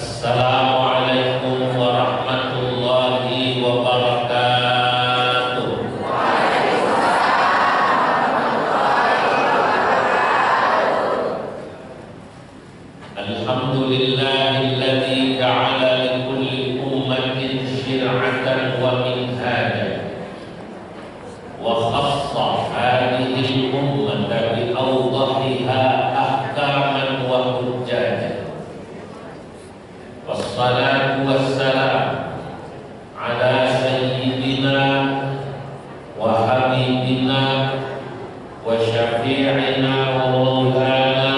Assalamualaikum warahmatullahi wabarakatuh. Alhamdulillahilladzi ja'ala likulli ummatin syir'atan wa minhajan wa khassa hadhihi al-ummata bi awdahiha ahkaman wa hujjajan. Wassalatu wassalam ala sayyidina wa habibina wa syafi'ina wa maulana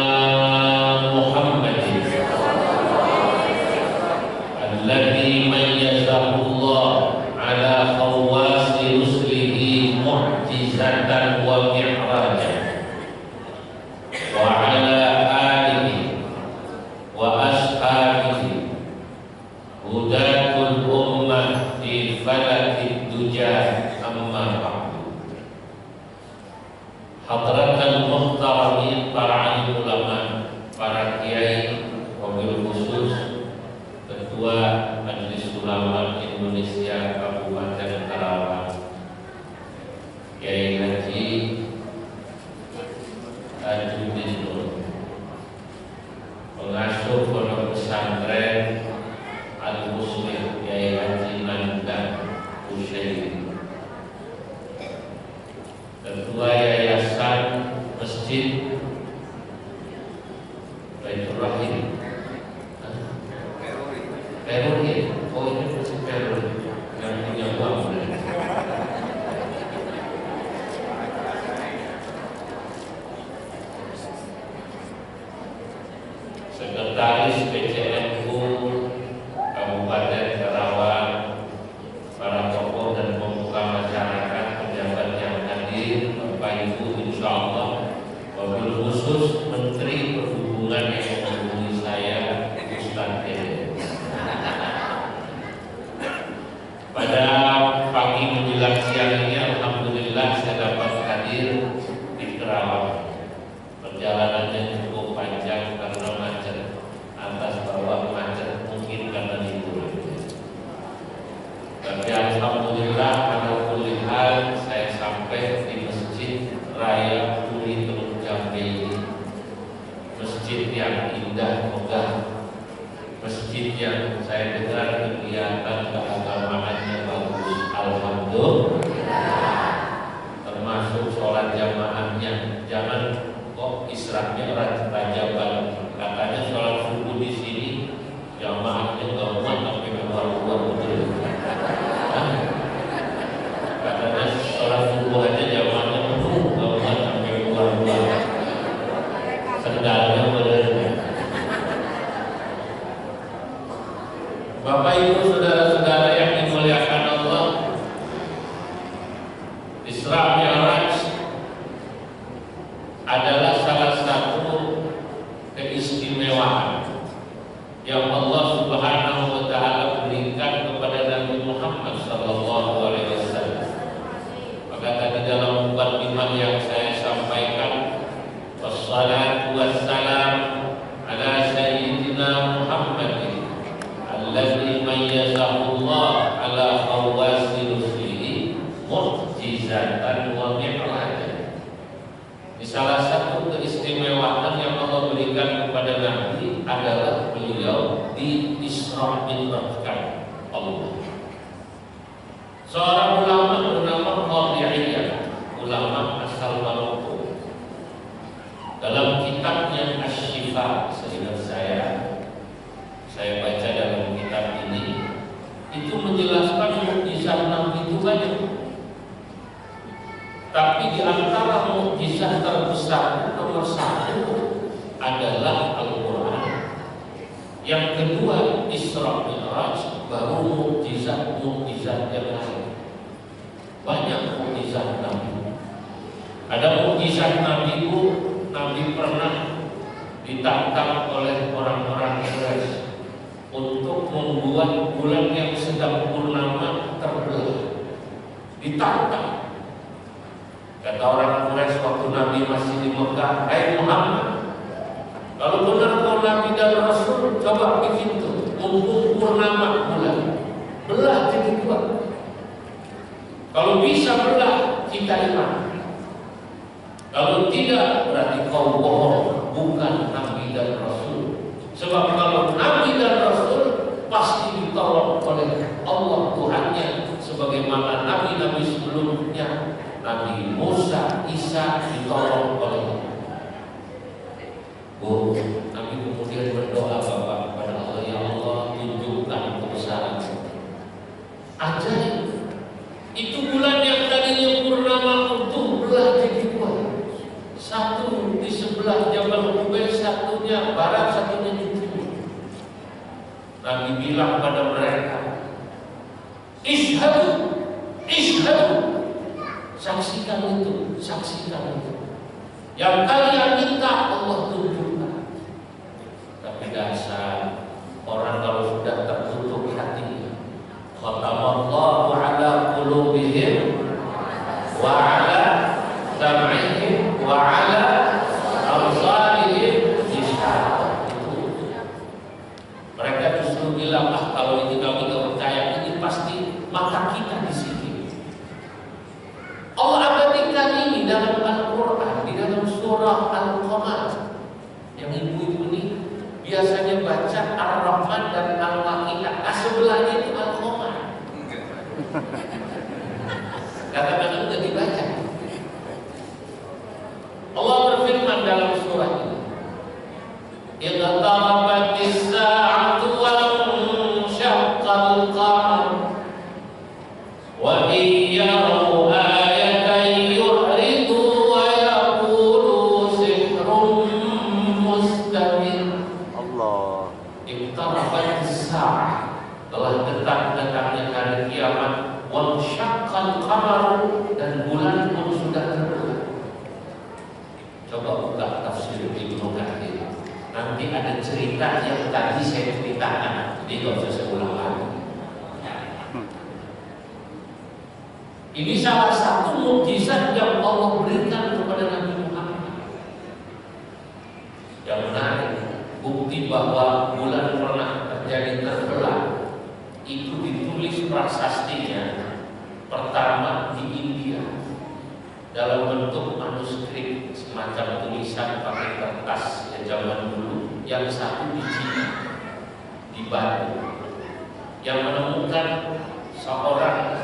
Muhammadin alladhi mayyazahu Allah ala khawasi ruslihi mu'jizatan wa mi'rajan wa ala alihi wa ashabihi hudatul ummah fi falakid duja, amma ba'du. Hadratal muhtaramin, para alim ulama, para kiai, wabil khusus Ketua Majelis Ulama Indonesia Kabupaten Karawang, Kiai Haji Tajuddin Nur, pengasuh pondok pesantren Al-Muslim Kiai Haji Mandan Husaini, Ketua Yayasan Masjid Baitur Rahim Peruri. Oh, ini Masjid Peruri yang punya uang. Sekretaris PCNU Kabupaten Karawang, para tokoh dan pemuka masyarakat, pejabat yang hadir, Bapak Ibu, insya Allah, wabil khusus Menteri Perhubungan yang menghubungi saya, Ustaz Dede. Pada pagi menjelang siang ini, alhamdulillah saya dapat hadir di Karawang. Perjalanannya cukup panjang karena macet, atas bawah macet, mungkin karena libur. Tapi alhamdulillah pada kuliah saya sampai di Masjid Raya Turi Teluk Jambe ini. Masjid yang indah, megah, masjid yang saya dengar kegiatan keagamaannya bagus, alhamdulillah. Termasuk sholat jamaahnya, jangan kok Islamnya raja banget. Katanya sholat subuh di sini jamaahnya nggak muat sampai keluar-keluar betul. Katanya sholat subuh aja jamaahnya penuh, nggak muat sampai keluar-keluar. Sendalnya bener. Bapak Ibu saudara-saudara yang dimuliakan Allah, Isra Mi'raj adalah salah satu keistimewaan yang Allah Subhanahu wa taala berikan kepada Nabi Muhammad sallallahu alaihi wasallam. Maka tadi dalam mukadimah yang saya sampaikan, wassalatu wassalam ala sayyidina Muhammadin alladzi mayyazahu Allah ala khawasi ruslihi mu'jizatan wa mi'rajan. Di salah satu keistimewaan yang Allah berikan kepada Nabi adalah beliau di Isra Mi'rajkan Allah. Seorang ulama bernama Qadhi'iyah, ulama asal Maroko, dalam kitabnya Asy-Syifa, seingat saya baca dalam kitab ini, itu menjelaskan mukjizat Nabi itu banyak. Tapi di antara mukjizat terbesar nomor satu adalah Al-Quran. Yang kedua Isra Mi'raj, baru mukjizat yang lain. Banyak mukjizat Nabi. Ada mukjizat Nabi itu, Nabi pernah ditantang oleh orang-orang Quraisy untuk membuat bulan yang sedang purnama terbelah. Ditantang. Kata orang Quraisy waktu Nabi masih di Mekah, "Hai Muhammad, kalau benar kau Nabi dan Rasul, coba bikin tuh mumpung purnama bulan, belah jadi dua. Kalau bisa belah, kita iman. Kalau tidak, berarti kau bohong, bukan Nabi dan Rasul. Sebab kalau Nabi dan Rasul pasti ditolong oleh Allah Tuhannya, sebagaimana Nabi-Nabi sebelumnya, Nabi Musa, Isa ditolong oleh Allah. Oh, Nabi kemudian berdoa Bapak kepada Allah, ya Allah, tunjukkan kebesaran. Ajaib. Itu bulan yang tadinya purnama utuh belah jadi dua. Satu di sebelah Jabal Ubay, satunya barat, satunya di timur. Nabi bilang pada mereka, ishadu, ishadu, saksikan itu, saksikan itu. Yang kalian minta Allah tunjukkan. Tapi dasar orang kalau sudah tertutup hatinya, khatamallahu ala qulubihim wa ala sam'ihim wa ala absarihim ghishawah. Mereka justru bilang, kalau itu kami tidak percaya, ini pasti mata kita di sini. Allah abadikan ini dalam Al-Quran, di dalam surah Al-Qamar. Yang ibu-ibu ini biasanya baca Ar-Rahman dan Al-Waqiah. Sebelahnya itu Al-Qamar. Kadang-kadang sudah dibaca. Allah berfirman dalam surah ini, idza tarabatis sa'atu wa syaqqal qamar wa iyyahu ayatan yu'ridu wa yaqulu sihrun mustamir. Allah. Iqtarabatis sa'ah, telah dekat-dekatnya hari kiamat, wa syaqqal qamar, dan bulan pun sudah terbelah. Coba buka tafsir Ibnu Katsir. Nanti ada cerita yang tadi saya ceritakan, jadi nggak usah saya ulang lagi. Ini salah satu mukjizat yang Allah berikan kepada Nabi Muhammad. Yang menarik, bukti bahwa bulan pernah terjadi terbelah itu ditulis prasastinya pertama di India dalam bentuk manuskrip, semacam tulisan pakai kertas ya zaman dulu. Yang satu di Cina, di Batu, yang menemukan seorang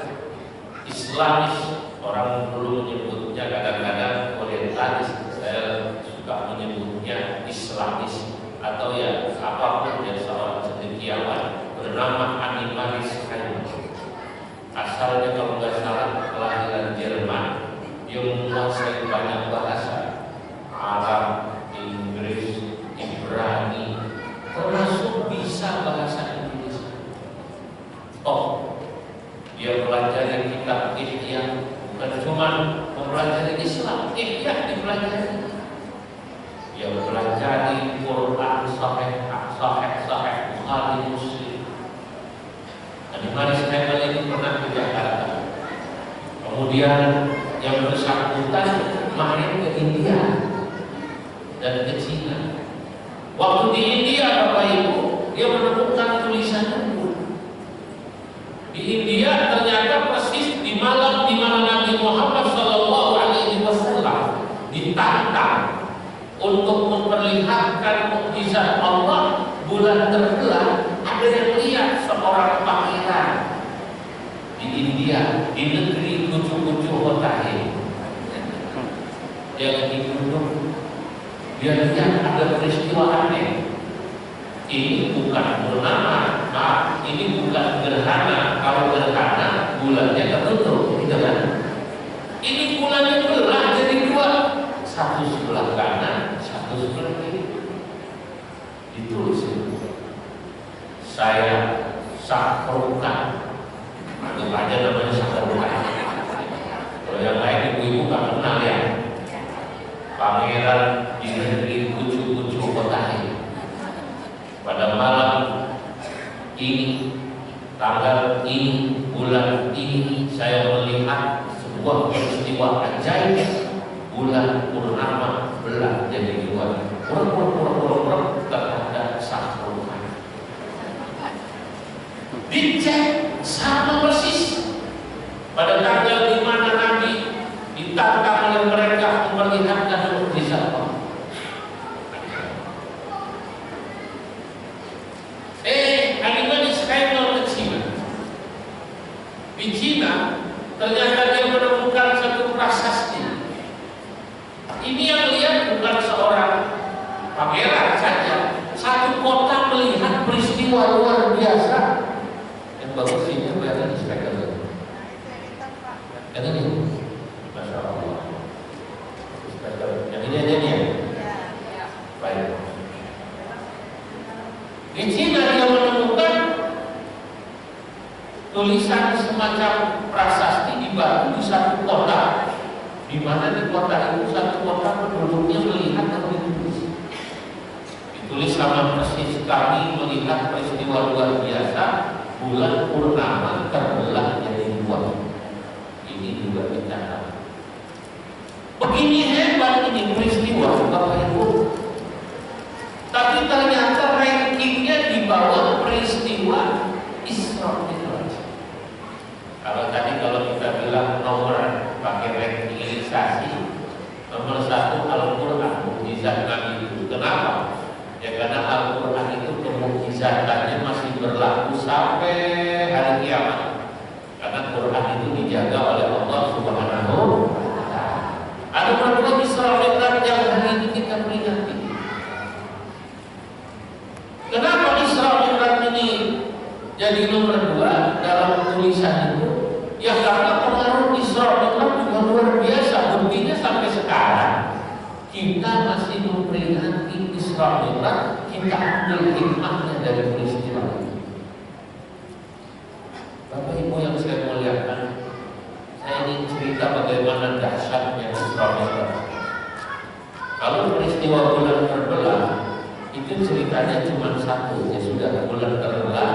Islamis, orang dulu menyebutnya kadang-kadang orientalis, saya suka menyebutnya Islamis atau ya apapun ya, seorang cendekiawan bernama Animalis Haim. Asalnya kalau nggak salah kelahiran Jerman. Dia menguasai banyak bahasa, Arab, Inggris, Ibrani, termasuk bisa bahasa Indonesia. Oh, dia pelajari kitab Ihya, bukan cuma mempelajari Islam, Ihya dipelajari. Dia mempelajari Quran Sahih, Bukhari, Muslim. Dan Imam Syafi'i ini pernah ke Jakarta. Kemudian yang bersangkutan main ke India dan ke Cina. Waktu di India, Bapak Ibu, dia menemukan tulisan itu. Di India ternyata persis di malam di mana Nabi Muhammad SAW ditantang untuk memperlihatkan mukjizat Allah, bulan terbelah. Ada yang lihat seorang pangeran di India, di negeri kucu-kucu Hotahe. Dia lagi duduk, dia lihat ada peristiwa aneh. Ini bukan purnama, ini bukan gerhana. Kalau gerhana, bulannya tertutup, gitu kan? Ini bulannya belah jadi dua, satu sebelah kanan, satu sebelah kiri. Ditulis itu, saya sakrukan. Itu aja namanya sakrukan. Kalau yang lain ibu-ibu gak kenal ya. Pangeran di negeri kucu-kucu Hotahe. Pada malam ini, tanggal ini, bulan ini, saya melihat sebuah peristiwa ajaib. Bulan purnama belah jadi dua. Pura-pura tak ada sakrukan. dicek sama persis pada tanggal di mana Nabi ditantang oleh mereka memperlihatkan mukjizat Allah. Animal Skywalker ke Cina. Di Cina ternyata dia menemukan satu prasasti. Ini yang lihat bukan seorang pangeran saja, satu kota melihat peristiwa luar biasa. Yang bagus ini kelihatan di Skywalker. Yang ini, Masya Allah. Yang ini aja nih ya. Baik. Di Cina dia menemukan tulisan semacam prasasti di batu di satu kota, di mana di kota itu satu kota penduduknya melihat dan ditulis sama persis, kami melihat peristiwa luar biasa, bulan purnama terbelah jadi dua. Ini juga dicatat. Begini hebat ini peristiwa Bapak Ibu. Tapi ternyata rankingnya di bawah peristiwa Isra Mi'raj. Kalau kita bilang nomor pakai rankingisasi, nomor 1 Al-Quran, mukjizat Nabi itu. Kenapa? Ya karena Al-Quran itu kemukjizatannya masih berlaku sampai hari kiamat. Karena Quran itu dijaga oleh Allah Subhanahu wa Ta'ala. Ada berapa Isra Mi'raj yang hari ini kita peringati? Kenapa Isra Mi'raj ini jadi nomor 2 dalam tulisan itu? Ya karena pengaruh Isra Mi'raj juga luar biasa. Buktinya sampai sekarang kita masih memperingati Isra Mi'raj, kita ambil hikmahnya dari peristiwa ini. Bapak Ibu yang saya muliakan, saya ingin cerita bagaimana dahsyatnya Isra Mi'raj. Kalau peristiwa bulan terbelah itu ceritanya cuma satu, ya sudah, bulan terbelah.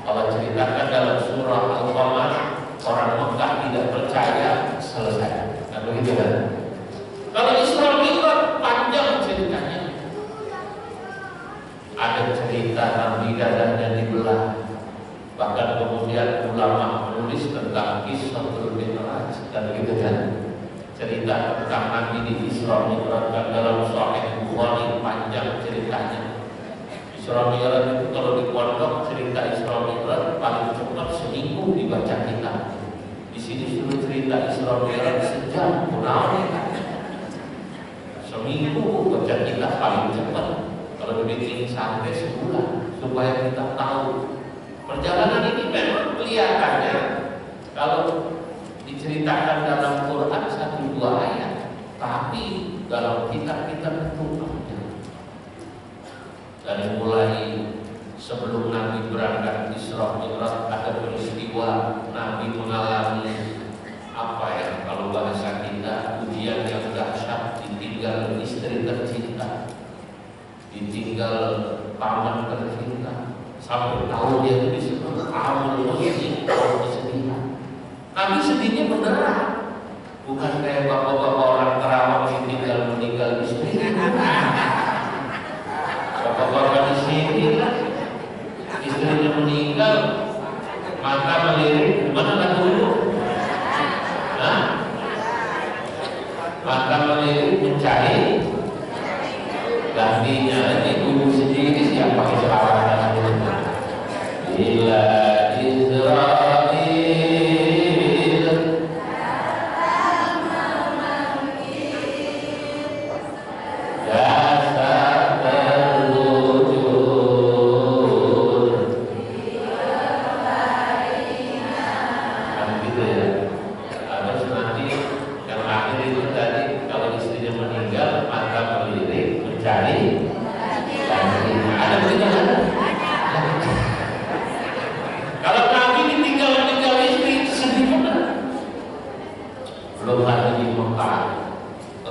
Allah ceritakan dalam surah Al-Qamar, orang Mekah tidak percaya, selesai. Nah begitu kan? Kalau Isra Mi'raj panjang ceritanya. Ada cerita Nabi dadahnya dibelah. Bahkan kemudian ulama menulis tentang Isra Mi'raj dan gitu kan. Cerita tentang Nabi di Isra Mi'raj dalam Sahih Bukhari panjang ceritanya. Isra Mi'raj itu kalau di pondok cerita Isra Mi'raj paling cepat seminggu dibaca kitab. Di sini sudah cerita Isra Mi'raj sejam punah. Seminggu baca kitab paling cepat. Kalau dibikin sampai sebulan supaya kita tahu perjalanan ini memang kelihatannya kalau diceritakan dalam Quran 1-2 ayat, tapi dalam kitab-kitab itu panjang. Dari mulai sebelum Nabi berangkat Isra Mi'raj ada peristiwa Nabi mengalami apa ya, kalau bahasa kita ujian yang dahsyat, ditinggal istri tercinta, ditinggal paman tercinta, sampai tahu dia itu disebut amul musik, kesedihan. Nabi sedihnya beneran, bukan kayak bapak-bapak orang Kerawang yang tinggal meninggal istri. Bapak-bapak di sini istrinya meninggal, mata melirik, mana lagu dulu? Mata melirik mencari gantinya. Ini ibu sendiri siapa yang salah? Bila Israel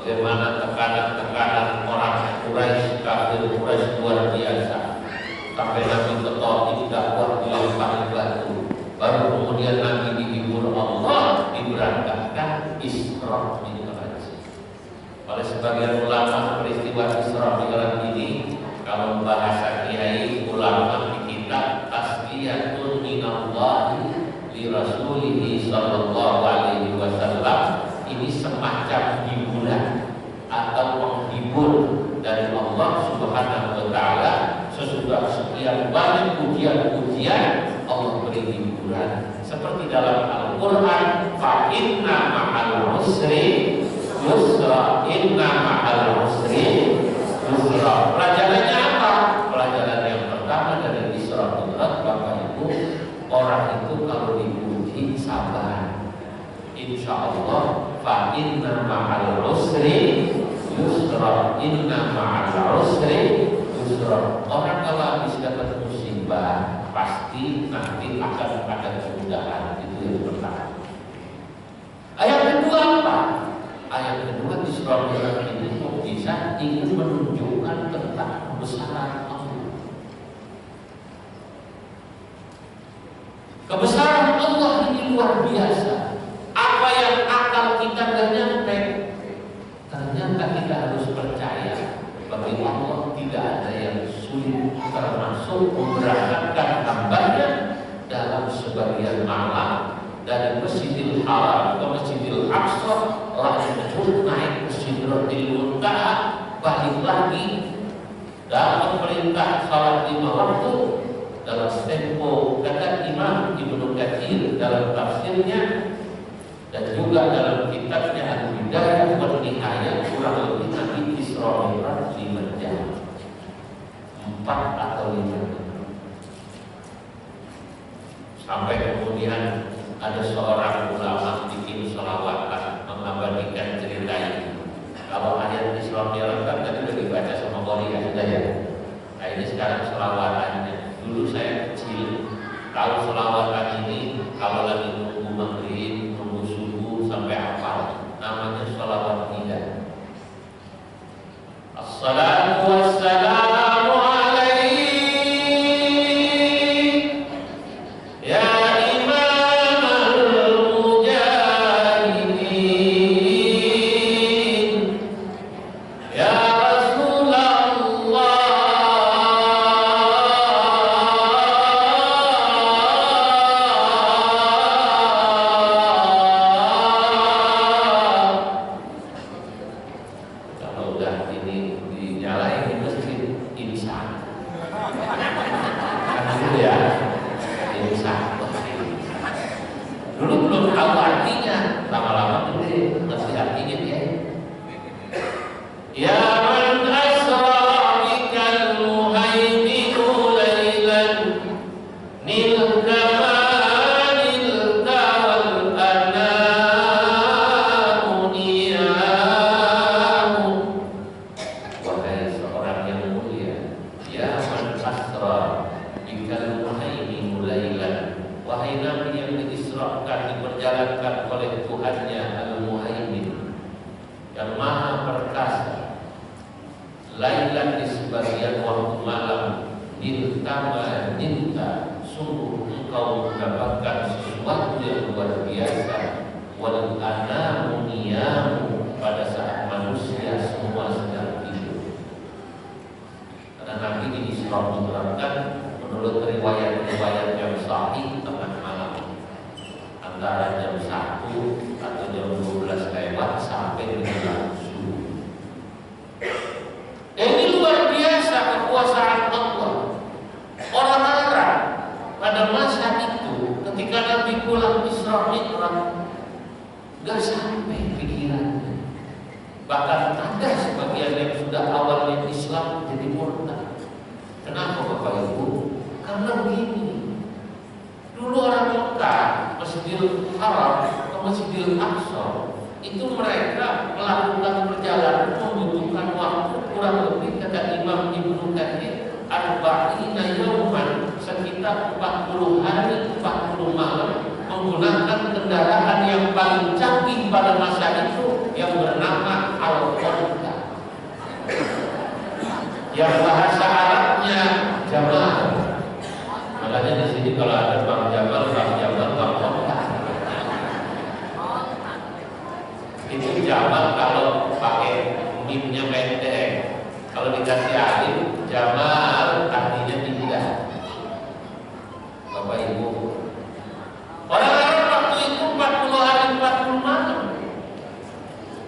bagaimana tekanan-tekanan orang Quraisy, kafir Quraisy luar biasa. Sampai Nabi ke Taif dakwah dilempari batu. Baru kemudian Nabi dihibur Allah, diberangkatkan Isra Mi'raj. Oleh sebagian ulama peristiwa Isra Mi'raj ini, kalau bahasa kiai ulama di kitab Tazkiyatun Minallah semacam hiburan atau penghibur dari Allah Subhanahu wa Ta'ala. Sesudah sekian banyak pujian-pujian, Allah beri hiburan seperti dalam Al-Quran, fa inna ma'al usri yusra, inna ma'al usri yusra. Pelajarannya apa? Pelajaran yang pertama dari Isra Mi'raj, Bapak Ibu, orang itu kalau dipuji sabar. Insya Allah, fa inna ma'al usri yusra, inna ma'al usri yusra. Orang kalau habis dapat musibah pasti nanti akan ada kemudahan. Itu yang pertama. Ayat kedua apa? Ayat kedua di surah Al-Baqarah ini bisa ingin menunjukkan tentang kebesaran Allah. Kebesaran Allah ini luar biasa. Apa yang akal kita gak nyampe, ternyata kita harus percaya bagi Allah tidak ada yang sulit, termasuk memberangkatkan hambanya dalam sebagian malam dari Masjidil Haram ke Masjidil Aqsa, lanjut naik ke Sidratil Muntaha, balik lagi dalam perintah salat 5 waktu dalam tempo, kata Imam Ibnu Katsir dalam tafsirnya dan juga dalam kitabnya Al-Bidayah wa Nihayah, kurang lebih Nabi Isra Mi'raj 5 jam, 4 atau 5 jam. Sampai kemudian ada seorang ulama bikin sholawatan mengabadikan cerita ini. Kalau ayat Isra Mi'raj kan tadi udah dibaca sama Qori ya sudah ya. Nah ini sekarang sholawatannya. Dulu saya kecil tahu sholawatan ini kalau lagi nunggu maghrib, nunggu subuh sampai apa? Namanya sholawat tidak. Assalatu wassalamu alaik ya imam al-mujahidin ya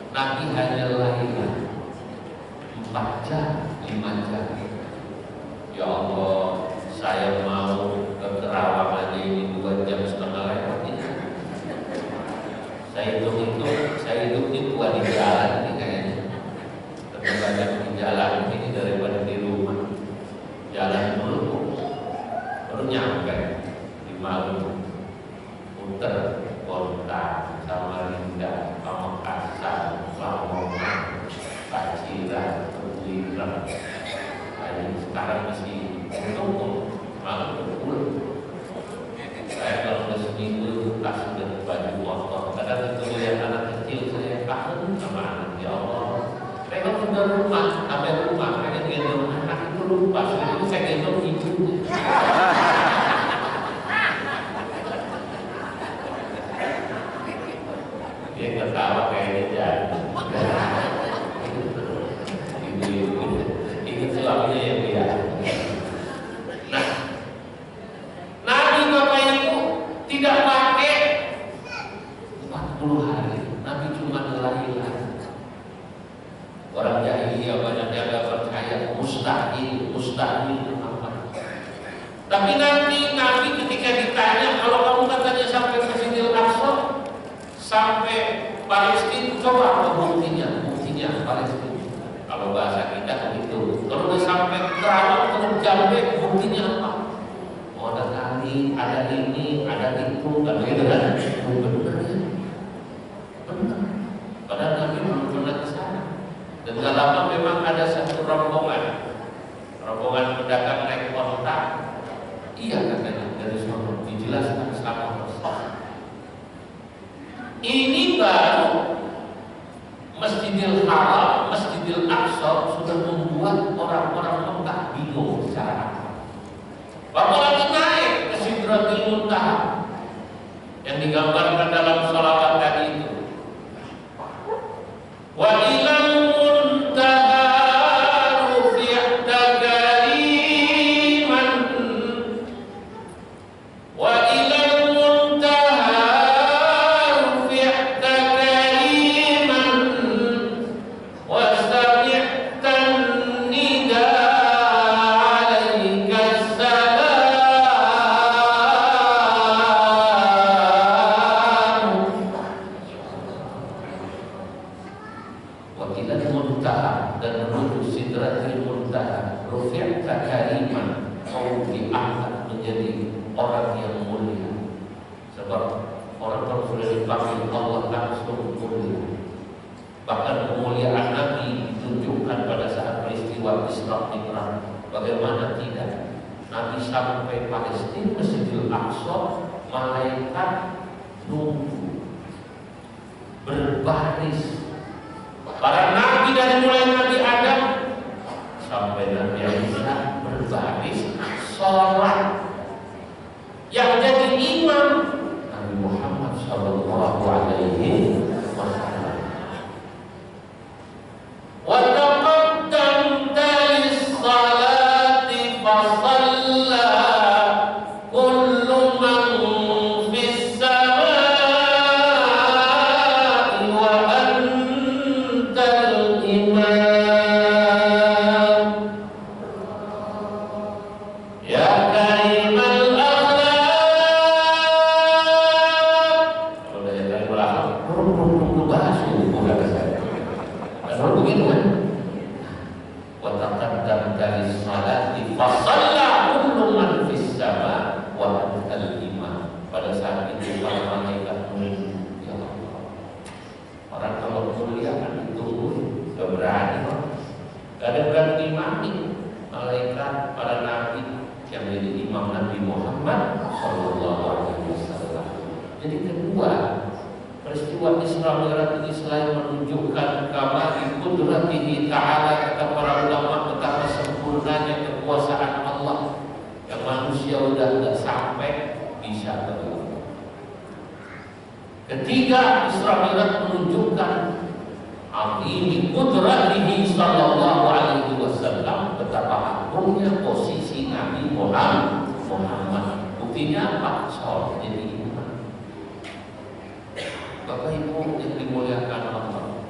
Nabi hanya lahir 4 jam, 5 jam. Ya Allah, saya mau ke Kerawang aja ini 2 jam setengah lewat ini. Saya hidup ini buat di jalan ini kayaknya. Lebih banyak di jalan ini daripada di rumah. Jalan dulu, baru nyampe di Maluku, Puter, Kota, Samarinda, Pamekasan, Lamongan, Paciran, Tuliran. Sekarang masih untung, malah betul. Saya kalau udah seminggu kasih dari baju motor, kadang itu lihat anak kecil saya kangen sama anak. Ya Allah, saya kalau sudah rumah, sampai rumah, saya gendong anak itu lupa, itu saya gendong ibunya. Dia ketawa kayaknya jadi. Ini suaminya yang dia. Nah, Nabi Bapak Ibu tidak pakai 40 hari. Nabi cuma lahiran. Orang jahiliyah banyak yang gak percaya mustahil apa. Tapi Nabi ketika ditanya, kalau kamu katanya sampai Masjidil Aqsa, sampai Palestina, coba apa buktinya Palestina. Kalau bahasa kita begitu. Kalau udah sampai Kerawang, terus Jambe, buktinya apa? Oh, ada kali, ada ini, ada itu, kan gitu kan? Benar ya? Benar. Padahal Nabi belum pernah ke sana. Dan gak lama memang ada satu rombongan pedagang naik onta. Iya katanya dari sana dijelaskan sama Rasul. Ini baru Masjidil Haram, Masjidil Aqsa sudah membuat orang-orang Mekah bingung secara akal. Bapak lagi naik ke Sidratul Muntaha yang digambarkan dalam sholawat tadi itu. Wa ilal muntaha rufi'ta kariman, wa ilal muntaha rufi'ta kariman, wa sami'tan nida alaika salam. Wakilan muntaha dan menuju sidratil muntaha, rufi'ta kariman, kau diangkat menjadi orang yang mulia. Sebab orang kalau sudah dipanggil Allah langsung mulia. Bahkan kemuliaan Nabi ditunjukkan pada saat peristiwa Isra Mi'raj. Bagaimana tidak? Nabi sampai Palestina, Masjidil Aqsa, malaikat nunggu berbaris. Para nabi dari mulai Nabi Adam sampai Nabi Isa berbaris sholat. Yang jadi imam Nabi Muhammad Sallallahu Alaihi Wasallam. Wa taqaddamta lis-salati fa shalla kullu man fis samai wa antal imam. Ya karimal akhlaq. Kalau udah ya karimal akhlaq, perlu bahas itu bukan saya. Kalau begitu kan? Wa taqaddamta lis-salati fa shalla kullu man fis sama wa antal imam. Pada saat itu para malaikat menunggu. Ya Allah. Orang kalau mulia kan ditunggu, gak berani. Gak ada berani imami malaikat para nabi yang jadi imam Nabi Muhammad Sallallahu Alaihi Wasallam. Jadi kedua, peristiwa Isra Mi'raj ini selain menunjukkan kamali qudratihi ta'ala, kata para ulama, betapa sempurnanya kekuasaan Allah yang manusia udah tidak sampai bisa berlaku. Ketiga, Isra Mi'raj menunjukkan azimi qudratihi Sallallahu Alaihi Wasallam, betapa agungnya posisi Nabi Muhammad. Buktinya apa? Sholat jadi imam. Bapak Ibu yang dimuliakan Allah,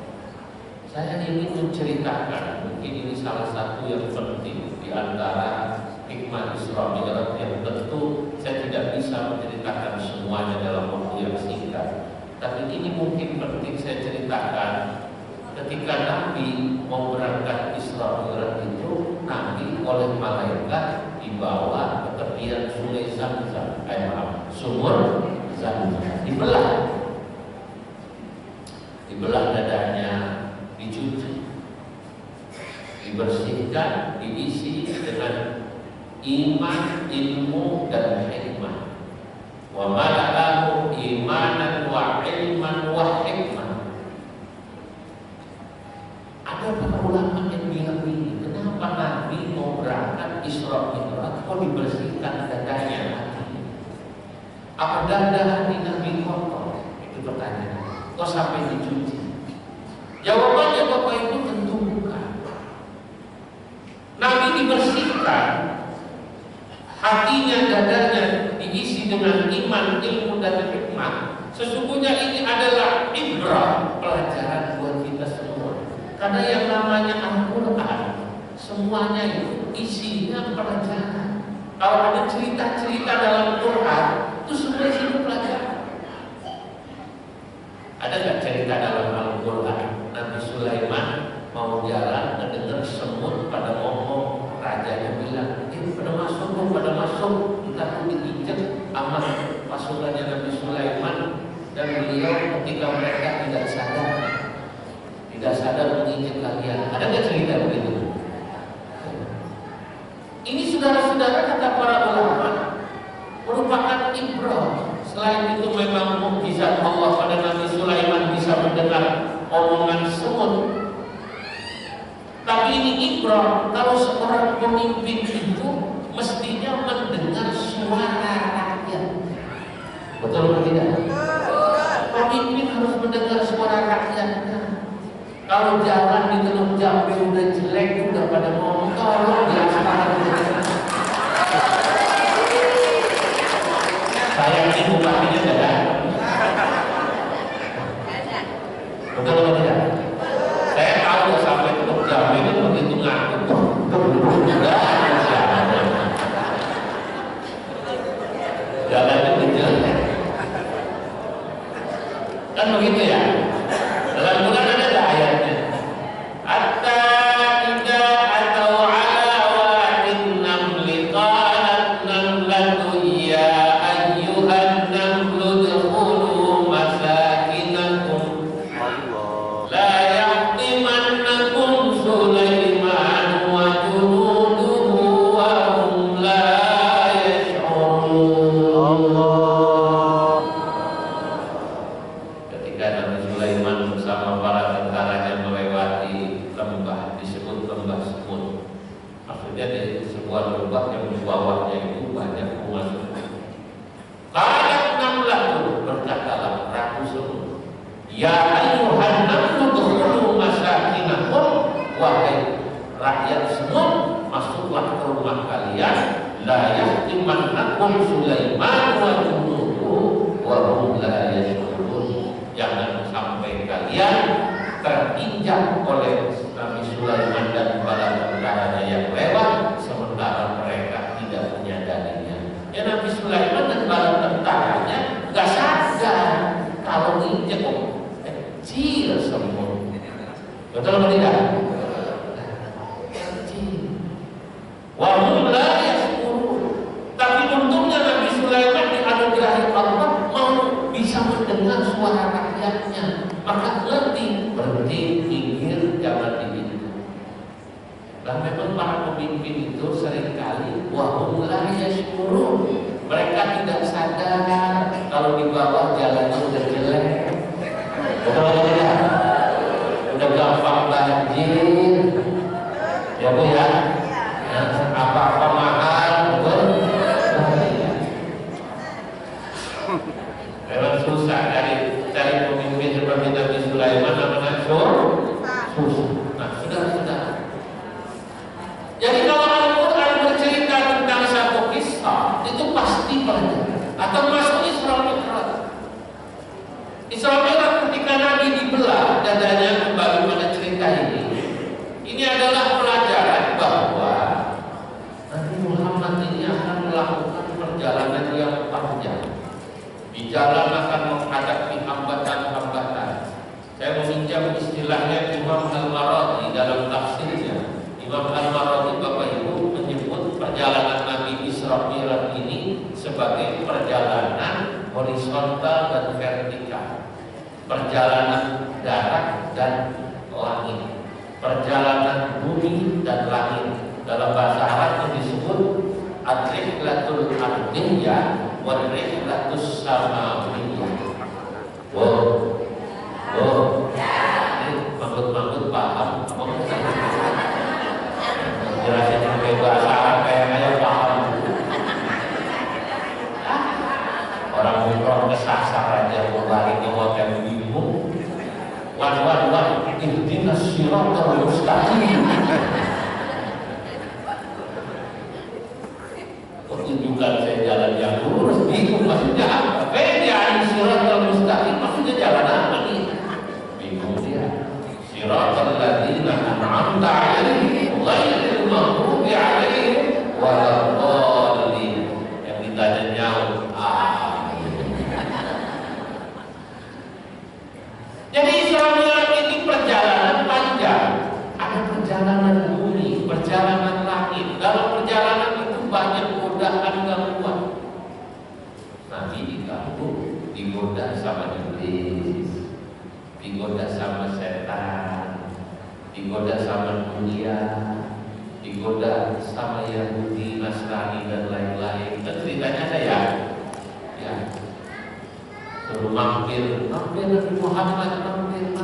Saya ingin menceritakan, mungkin ini salah satu yang penting di antara hikmah Isra Mi'raj yang tentu saya tidak bisa menceritakan semuanya dalam waktu yang singkat. Tapi ini mungkin penting saya ceritakan. Ketika Nabi mau berangkat Isra Mi'raj itu, Nabi oleh malaikat dibawa ke tepian Sungai Zamzam, sumur Zamzam, dibelah dadanya, dicuci, dibersihkan, diisi dengan iman, ilmu, dan hikmah. Wa mala'ahu imanan wa ilman wa hikmah. Ada para ulama yang bilang ini, kenapa Nabi mau berangkat Isra Mi'raj kok dibersihkan dadanya, hatinya? Apa dada hati Nabi kotor? Itu pertanyaan. Kok sampai dicuci? Jawabannya Bapak Ibu tentu bukan. Nabi dibersihkan, hatinya, dadanya diisi dengan iman, ilmu, dan hikmah. Sesungguhnya ini adalah ibrah, pelajaran buat kita semua. Karena yang namanya Al-Quran, semuanya itu isinya pelajaran. Kalau ada cerita-cerita dalam Quran, itu semua isinya pelajaran. Ada nggak cerita dalam Al-Quran? Nabi Sulaiman mau jalan, mendengar semut pada ngomong, rajanya bilang, pada masuk, entah itu diinjek sama pasukannya Nabi Sulaiman, dan beliau ketika mereka tidak sadar menginjek kalian. Ada nggak cerita begitu? Ini saudara-saudara, kata para ulama, merupakan ibrah. Selain itu memang mukjizat Allah pada Nabi Sulaiman bisa mendengar omongan semut. Tapi ini ibrah, kalau seorang pemimpin itu mestinya mendengar suara rakyat. Betul atau tidak? Pemimpin harus mendengar suara rakyatnya. Kalau jalan di Teluk Jambe udah jelek, udah pada ngomong, tolong diaspal. Saya ini bupatinya ada. Betul atau tidak? Saya tahu sampai Teluk Jambe itu begitu ngaku. Jalannya berjalan. Kan begitu ya? Dalam Quran ada ayatnya. Hatta idza atau ala wadin namli qalat namlatu ya ayyuhan namlu dkhulu masakinakum la yahtimannakum Sulaiman wa junuduhu wa hum la yash'urun. Ketika Nabi Sulaiman bersama para tentaranya melewati lembah, disebut lembah semut. Maksudnya dari sebuah lembah yang di bawahnya itu banyak bunga semut. Qalat namlatu, berkatalah ratu semut, ya ayyuhan namlu dkhulu masakinakum, wahai rakyat semut, masuklah ke rumah kalian, la yahtimannakum Sulaiman wa junuduhu wa hum la yash'urun. Jangan sampai kalian terinjak oleh Nabi Sulaiman dan para tentaranya yang lewat sementara mereka tidak menyadarinya. Ya, Nabi Sulaiman dan para tentaranya nggak sadar kalau injak kecil semut. Betul atau tidak? Kecil. Wa hum la yash'urun. Tapi untungnya Nabi Sulaiman dianugerahi Allah mau bisa mendengar suara rakyatnya, maka berhenti, minggir, jangan dihitung. Dan memang para pemimpin itu seringkali wahum la yash'urun, mereka tidak sadar kalau di bawah jalannya udah jelek, udah gampang banjir, ya Bu ya, apa-apa mahal, betul? Memang susah cari pemimpin seperti Nabi Sulaiman, namanya susah. Nah, sudah. Jadi kalau Al-Quran bercerita tentang satu kisah, itu pasti pelajaran. Atau masuk Isra Mi'raj. Isra Mi'raj ketika Nabi dibelah dadanya, kembali pada cerita Di jalan akan menghadapi hambatan-hambatan. Saya meminjam istilahnya Imam Al-Marwazi dalam tafsirnya. Imam Al-Marwazi Bapak Ibu menyebut perjalanan Nabi Isra Mi'raj ini sebagai perjalanan horizontal dan vertikal, perjalanan darat dan langit, perjalanan bumi dan langit. Dalam bahasa Arab disebut ar-rihlatul ardiyah wa rihlatus samawiyah. Wow, ini manggut-manggut paham apa enggak? Jelasin pakai bahasa Arab kayak paham. Orang umroh kesasar aja mau balik ke hotel bingung. Wan, ihdinas siratal mustaqim. Tunjukkan saya jalan yang lurus, bingung maksudnya apa? Beda siratal mustaqim maksudnya jalan apa nih? Bingung dia. Siratal ladzina an'amta 'alaihim ghairil maghdubi 'alaihim waladdallin. Yang ditanya nyaut, jadi Isra Mi'raj ini perjalanan panjang. Ada perjalanan bumi, perjalanan langit. Dalam perjalanan itu banyak godaan gangguan. Nabi diganggu, digoda sama iblis, digoda sama setan, digoda sama dunia, digoda sama Yahudi, Nasrani dan lain-lain. Dan ceritanya ada ya. Suruh mampir Nabi Muhammad, mampir.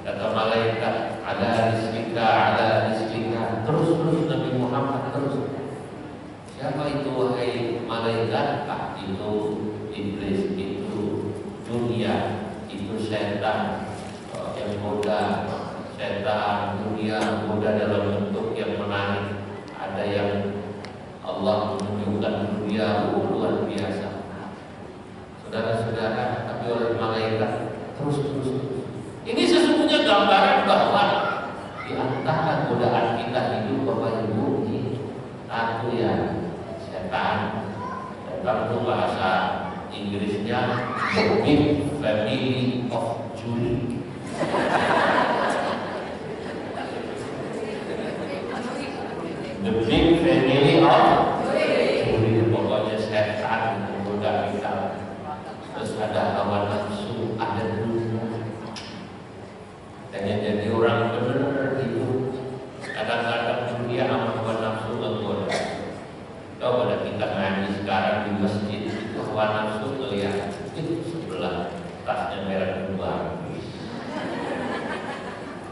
Kata malaikat, ada rizkika. Terus Nabi Muhammad terus. Siapa itu wahai malaikat? Itu iblis, itu dunia, itu setan yang goda. Setan, dunia goda dalam bentuk yang menarik. Ada yang Allah menunjukkan dunia luar biasa. Saudara-saudara, tapi oleh malaikat terus. Ini sesungguhnya gambaran bahwa di antara godaan kita hidup Bapak Ibu ini satu ya setan. Setan itu bahasa Inggrisnya the big family of Julie. The big family of Julie, pokoknya setan menggoda kita. Terus ada hawa nafsu, ada dunia. Dan yang jadi orang benar itu kadang-kadang dunia sama hawa nafsu menggoda. Kalau pada kita ngaji sekarang di masjid itu hawa nafsu melihat itu sebelah tasnya merah dua,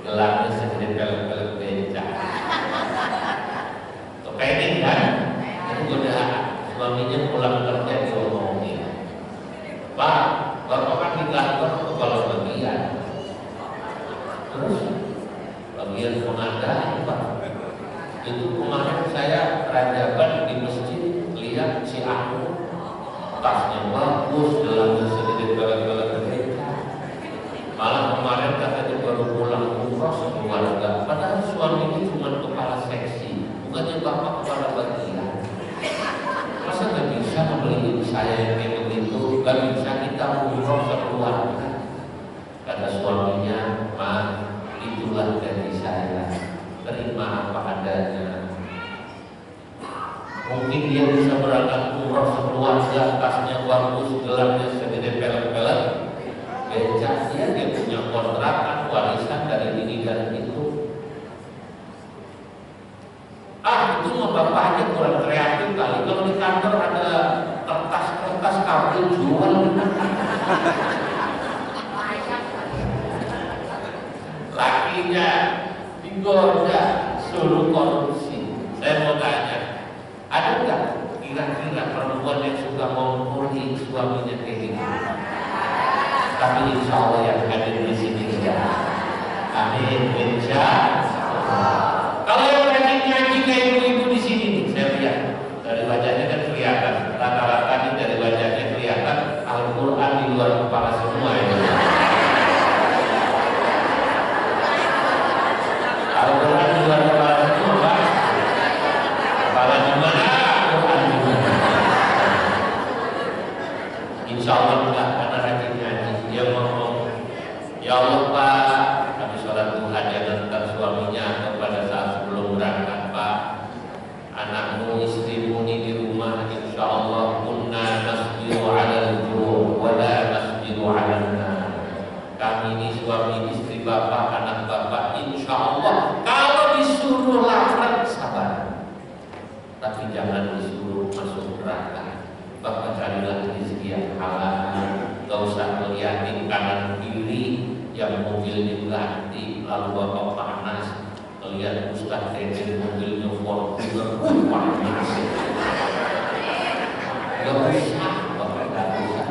gelapnya segede pelek-pelek beca. Kepening kan? Itu godaan. Suaminya pulang kerja diomongin, Pak, bapak kan di kantor kepala bagian. Terus bagian pengadaan Pak. Itu kemarin saya rajaban di masjid lihat si aku tasnya bagus, dalamnya sedikit galak-galak gereja. Malah kemarin katanya baru pulang umroh sekeluarga. Padahal suaminya cuma kepala seksi, bukannya bapak kepala bagian. Masa nggak bisa membeli saya yang kayak begitu? Gak bisa kita umroh sekeluarga. Kata suaminya, "Ma, itulah gaji saya. Terima apa adanya." Mungkin dia bisa berangkat umroh sekeluarga, tasnya bagus, gelarnya segede pelek-pelek beca. Dia punya kontrakan warisan dari ini dan itu. Itu mah bapaknya kurang kreatif kali. Kalau di kantor ada kertas kabel jual. Lakinya digoda, suruh korupsi. Saya mau tanya, ada nggak kira-kira perempuan yang suka memukuli suaminya kayak gini? Tapi insya Allah yang hadir di sini ya. Amin, insya Allah. Kalau yang rajin nyanyi kayak ibu-ibu di sini nih, saya lihat dari wajahnya kan kelihatan. Rata-rata nih dari wajahnya kelihatan Al-Quran di luar kepala semua ya. Al-Quran di luar kepala semua, Pak. Kepala di mana? Al-Quran di mana? Insya insya Allah. Kalau disuruh lapar, sabar. Tapi jangan disuruh masuk neraka. Maka carilah rezeki yang halal. Gak usah melihatin kanan kiri yang mobilnya ganti, lalu bapak panas. Lihat Ustaz Teten mobilnya Fortuner panas. Gak usah, bapak gak usah.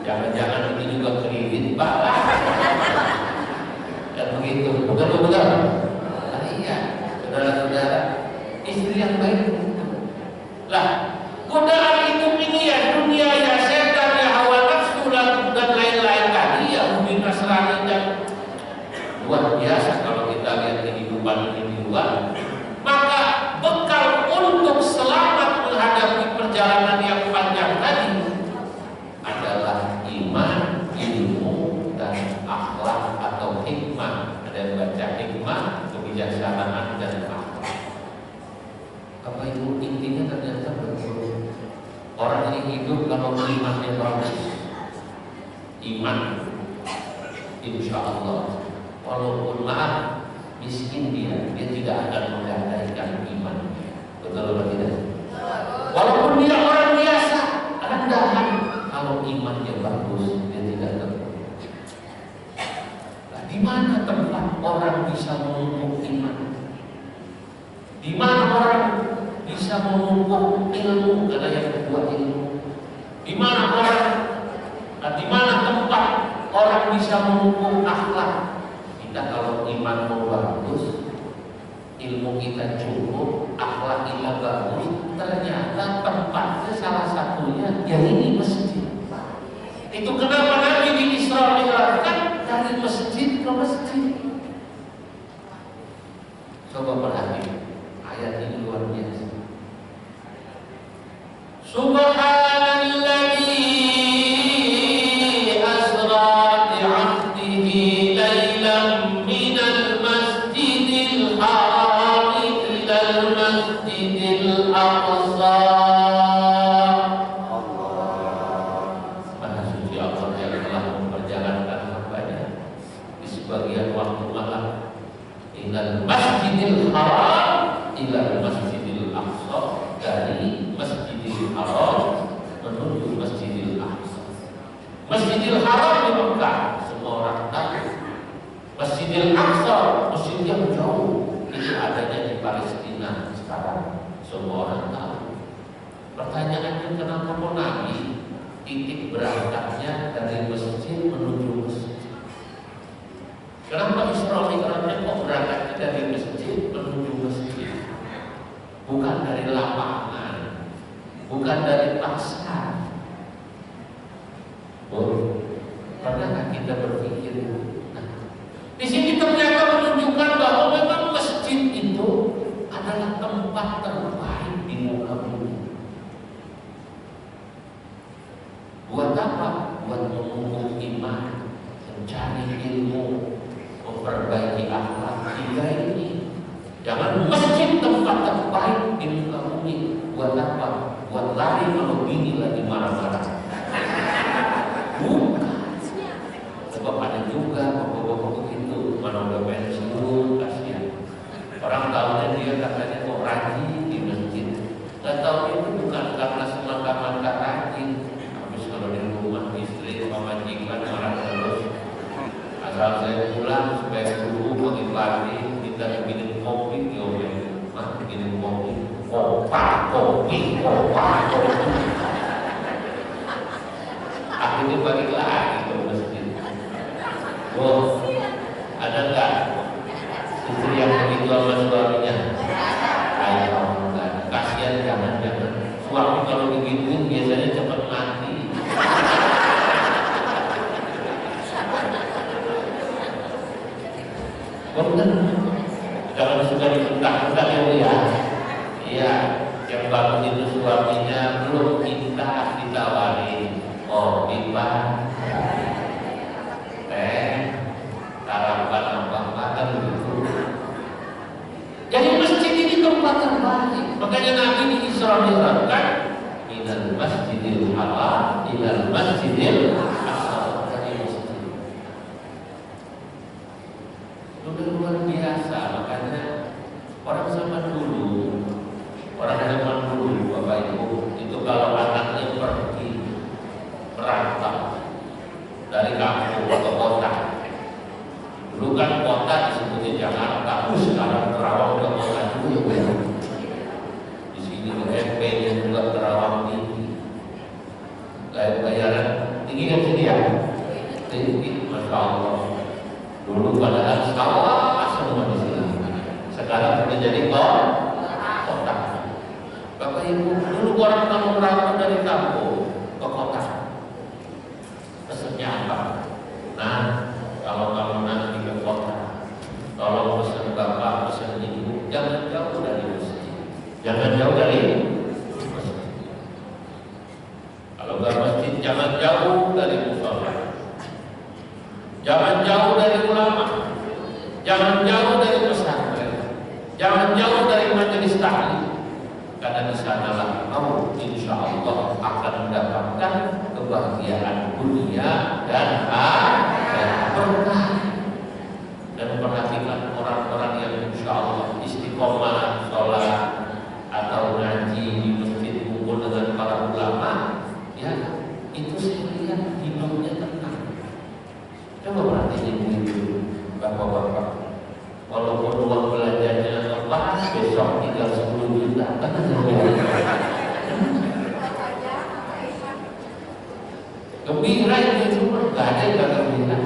Jangan-jangan ini juga kredit Pak. Dan begitu, betul-betul. Nah, iya, saudara-saudara, istri yang baik. Lah, godaan hidup ini ya dunia ya setan ya hawa nafsu dan lain-lain tadi ya mungkin Nasrani dan luar biasa kalau kita lihat kehidupan ini di luar. Maka bekal untuk selamat menghadapi perjalanan yang panjang tadi adalah iman, ilmu, dan akhlak atau hikmah. Ada yang baca hikmah, kebijaksanaan, dan akhlak. Apa itu intinya? Ternyata betul. Orang ini hidup kalau imannya bagus. Iman, insya Allah, walaupun maaf miskin dia tidak akan menggadaikan iman. Betul atau tidak? Walaupun dia orang biasa, rendahan, kalau imannya bagus dia tidak terpuruk. Nah, di mana tempat orang bisa memupuk iman? Di mana orang bisa memupuk ilmu? Karena yang kedua ilmu. Di mana orang? Di mana tempat orang bisa memupuk akhlak? Kita kalau iman mau bagus, ilmu kita cukup, akhlak kita bagus, ternyata tempatnya salah satunya yang ini masjid. Itu kenapa Nabi di Isra Mi'rajkan dari masjid ke masjid. Coba perhatikan ayat ini luar biasa. Subhanalladzi asra bi'abdihi lailan minal masjidil haram ilal masjidil aqsa. Maha suci Allah yang telah memperjalankan hambanya di sebagian waktu malam ilal masjidil haram ilal masjidil aqsa, dari masjidil haram menuju masjidil aqsa. Masjidil haram di Mekah semua orang tahu. Masjidil aqsa, masjid yang jauh, itu adanya di Palestina sekarang, semua orang tahu. Pertanyaannya, kenapa kok Nabi titik berangkatnya dari masjid menuju masjid? Kenapa Isra Mi'rajnya kok berangkatnya dari masjid menuju masjid? Bukan dari lapangan, bukan dari pasar. Pernahkah kita berpikir? Di sini ternyata menunjukkan bahwa memang masjid itu adalah tempat terbaik di muka bumi. Buat apa? Buat memupuk iman, mencari ilmu, memperbaiki akhlak. Tiga ini. Jangan masjid tempat terbaik di muka bumi. Buat apa? Buat lari kalau bini lagi marah-marah. Bukan. Sebab ada juga bapak-bapak begitu, mana udah pensiun, kasihan. Orang tahunya dia katanya kok rajin di masjid. Gak tahu itu bukan karena semata-mata rajin. Habis kalau di rumah istri sama majikan marah terus. Asal saya pulang supaya guru pagi-pagi kita bikinin kopi, diomelin. Mah bikinin kopi, kopi. Akhirnya balik lagi ke masjid. Oh, ada nggak istri yang begitu sama suaminya? Ayo, enggak. Kasihan, jangan. Suami kalau begituin biasanya cepat mati. Benar. Jangan suka dibentak-bentak ya. Iya, yang bagus itu suaminya belum minta ditawarin. Oh, pipa, sarapan apa begitu. Jadi masjid ini tempat terbaik. Makanya Nabi di Isra Mi'rajkan minal masjidil haram ilal masjidil aqsa. Sudah luar biasa Dulu padahal sawah semua di sini. Sekarang sudah jadi kota. Bapak Ibu, dulu orang kalau berangkat dari kampung ke kota, pesennya apa? Nah, kalau nanti ke kota, kalau pesen bapak, pesen ibu, jangan jauh dari masjid. Jangan jauh dari masjid. Kalau nggak masjid, jangan jauh dari musola. Jangan jauh dari ulama. Jangan jauh dari pesantren. Jangan jauh dari majelis taklim. Karena di sanalah kamu insya Allah akan mendapatkan kebahagiaan dunia dan akhirat. Berkah. Dan perhatikan orang-orang yang insya Allah istiqomah sholat atau ngaji di masjid kumpul dengan para ulama, ya itu saya lihat hidupnya tenang. Coba perhatiin ibu-ibu, bapak-bapak, walaupun uang belanjanya lepas besok tinggal 10 juta, kan gembira itu nggak ada yang nggak gembira.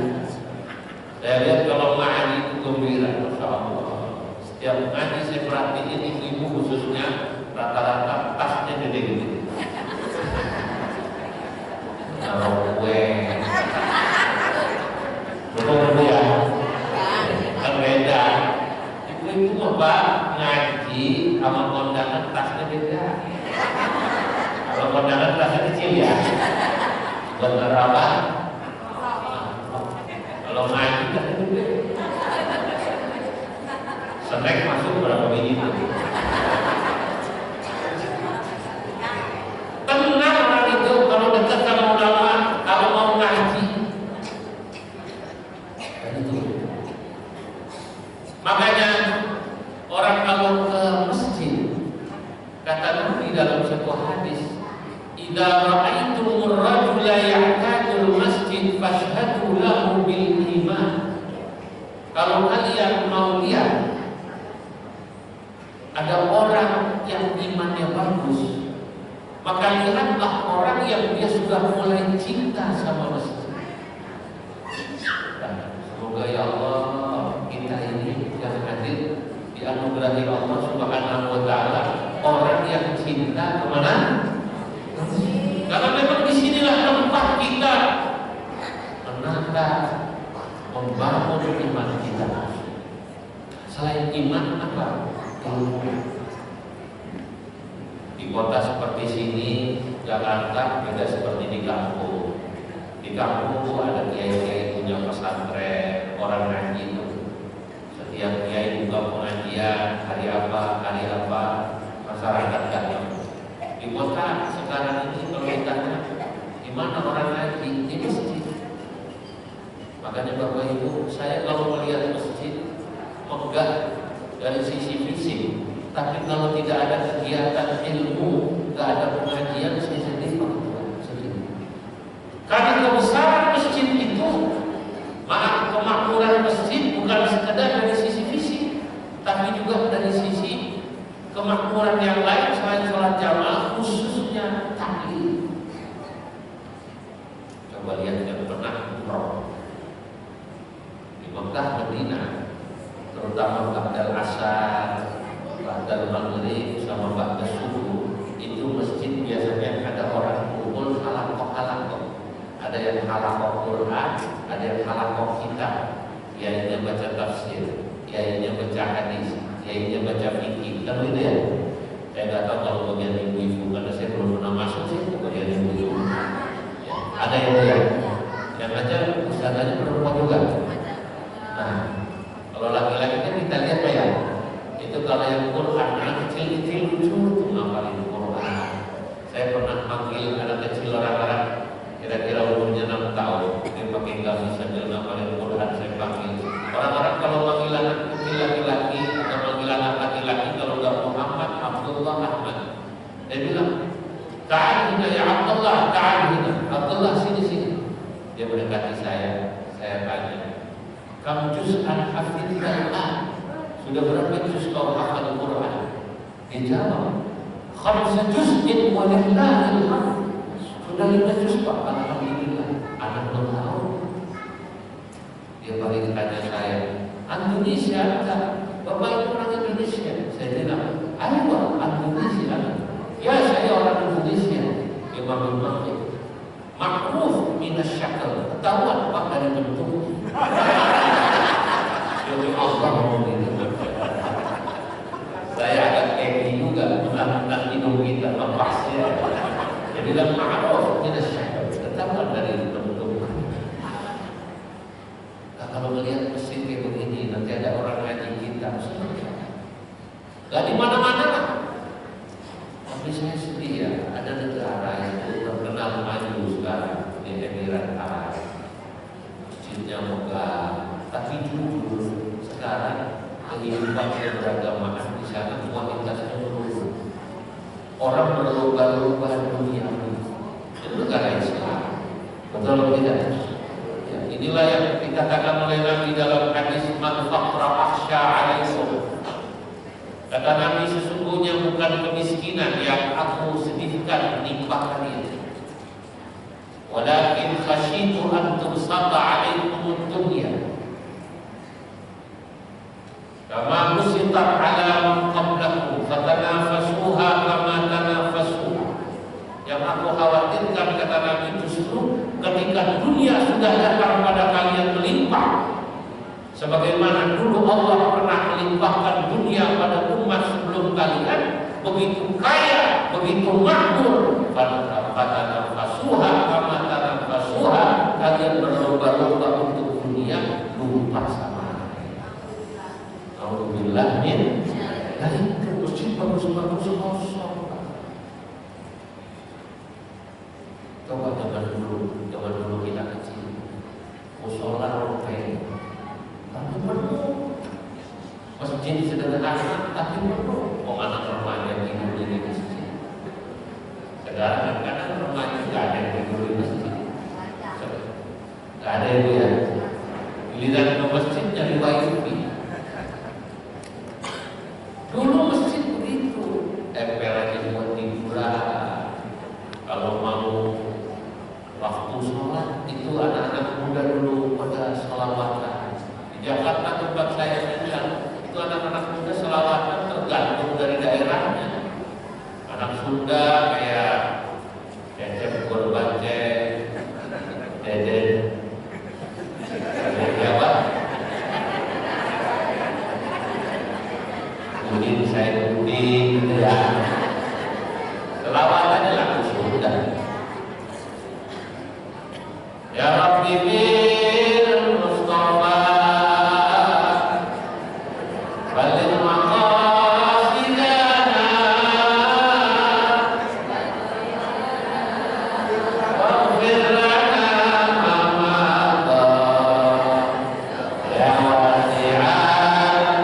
Saya lihat kalau ngaji itu gembira, masya Allah. Setiap ngaji saya perhatiin ibu-ibu khususnya rata-rata tasnya gede-gede. Naruh kue, betul ya? Kan beda. Ibu-ibu apa ngaji sama kondangan tasnya beda. Kalau kondangan tasnya kecil ya, buat apa? Kalau ngaji kan gede. Snack masuk berapa biji itu? Tenang orang itu kalau dekat sama ulama, kalau mau ngaji. Dan itu. Makanya orang kalau ke masjid, kata Nabi dalam sebuah hadis, "Idza ra'aitumur rajula ya'tadul masjid fashhadu lahu bil iman." Kalau kalian mau lihat ada orang yang imannya bagus, maka lihatlah orang yang dia sudah mulai cinta sama masjid. Semoga ya Allah kita ini yang hadir dianugerahi Allah Subhanahu wa taala orang yang cinta kemana? Karena memang disinilah tempat kita menata, membangun iman kita. Selain iman apa? Di kota seperti sini, Jakarta beda seperti di kampung. Di kampung ada kiai-kiai punya pesantren, orang ngaji itu. Setiap kiai buka pengajian, hari apa, masyarakat datang. Di kota sekarang ini kalau ditanya, di mana orang ngaji? Di masjid. Makanya Bapak Ibu, saya kalau melihat masjid megah dari sisi fisik, tapi kalau tidak ada kegiatan ilmu, tidak ada pengajian, saya sedih. Karena kebesaran masjid itu, kemakmuran masjid bukan sekedar dari sisi fisik, tapi juga dari sisi kemakmuran yang lain selain sholat jamaah, khususnya taklim. Coba lihat yang pernah umroh di Mekah, Madinah, terutama ba'dal asar, ba'dal maghrib sama ba'dal subuh, itu masjid biasanya ada orang kumpul halakoh. Ada yang halakoh Quran, ada yang halakoh kitab, yaitu baca tafsir, yaitu baca hadis, yaitu baca fikih. Kan gitu ya? Saya nggak tahu kalau bagian ibu-ibu, karena saya belum pernah masuk sih ke bagian ibu-ibu. Ya, ada yang aja ustazanya perempuan juga. Nah, kalau laki-laki kan kita lihat ya, itu kalau yang Quran anak kecil-kecil lucu tuh ngapalin Quran. Saya pernah panggil anak kecil orang-orang kira-kira umurnya 6 tahun, dia pakai gamis sambil ngapalin Quran. Saya panggil orang-orang kalau panggil anak kecil laki-laki atau panggil anak laki-laki, kalau nggak Muhammad, Abdullah, Ahmad. Dia bilang, "Ta'al hina ya Abdullah, ta'al hina." Abdullah sini. Dia mendekati saya tanya, "Kamu juz'an hafidhah? Sudah berapa juz kau hafal Quran?" Dia jawab, "Khamsa juz'in walillahil hamd." Sudah 5 juz Pak, alhamdulillah. Anak 6 tahun. Dia Dia balik tanya saya, Indonesia enggak? Bapak itu orang Indonesia? Saya bilang, ayo Indonesia. Ya saya orang Indonesia. Dia maklum makruf minas syakal, ketahuan Pak dari bentuk. Jadi Allah mau gitu. Saya agak keki juga menang hidung kita lepasnya. Jadi bilang makruf minas syakal, ketahuan dari bentuk. Nah, kalau melihat mesin kayak begini, nanti ada orang ngaji kita, gak di mana-mana lah. Tapi saya sedih ya, ada negara yang terkenal maju sekarang di Emirat Arab, masjidnya megah, tapi jujur sekarang kehidupan beragamaan di sana kualitasnya menurun. Orang berubah-ubah dunia itu negara Islam, betul atau tidak? Ya, inilah yang dikatakan oleh Nabi dalam hadis man faqra akhsha alaikum. Kata Nabi, sesungguhnya bukan kemiskinan yang aku sedihkan menimpa kalian, walakin khasyitu an tumsata alaikum dunya kama musitat ala man qablakum fatanafasuha kama tanafasuha. Yang aku khawatirkan, kata Nabi, justru ketika dunia sudah datang pada kalian melimpah, sebagaimana dulu Allah pernah melimpahkan dunia pada umat sebelum kalian, begitu kaya, begitu makmur, fatanafasuha kama tanafasuha, kalian berlomba-lomba untuk dunia, lupa sama Alhamdulillah min. Nah itu masjid bagus-bagus kosong. Coba zaman dulu kita kecil, musola rompeng, tapi penuh. Masjid sederhana tapi penuh. Anak remaja tidur di masjid. Sekarang kadang remaja nggak ada yang tidur di masjid. Nggak ada itu ya. Giliran ke masjid nyari wifi. Dulu masjid begitu, emperannya buat tiduran. Kalau mau waktu sholat itu anak-anak muda dulu pada sholawatan. Di Jakarta tempat saya tinggal itu anak-anak muda sholawatan tergantung dari daerahnya. Anak Sunda kayak Cecep Gorbance, Deden, dari Jawa, Udin saya Udin, gitu ya. Selawatannya lagu Sunda. Ya Rabbi bil Mustafa balil maqasidana waghfir lana ma mada ya wasi'an.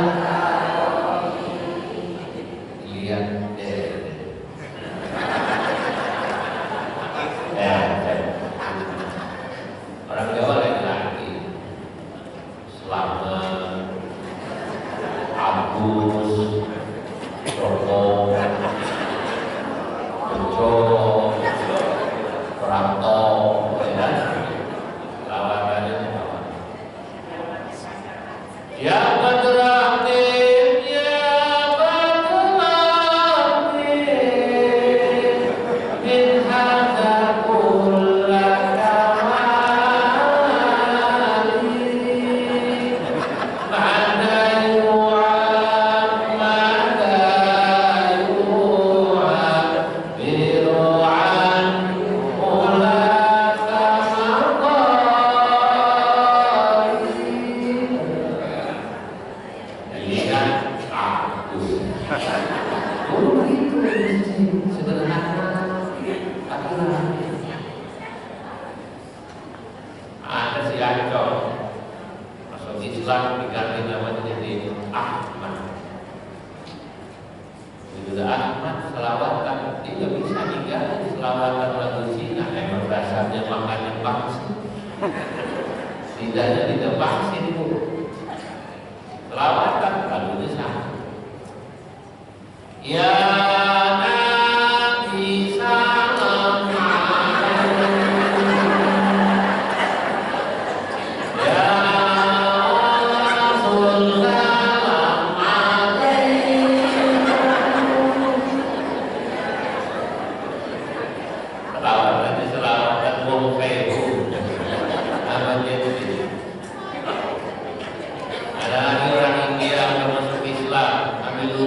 Lihat orang Jawa lagi Selamat, Agus, Joko, Bejo, Pranto, ya, lawanannya ya Badratin, ya Badratin, min hadza kulla kamali, ma'ana yu'ad, ma'ana yu'ad, biru'an, ulaka maqali. Lihat Agus. Dulu begitu sederhana, aturan. Ada si Ancol masuk Islam diganti namanya jadi Ahmad. Itu Ahmad selawatan, dia nggak bisa diganti selawatan lagu Cina. Emang dasarnya makannya pangsit, lidahnya tidak pangsit itu. Selawatan lagunya sama. Ya Nabi salam alaik, ya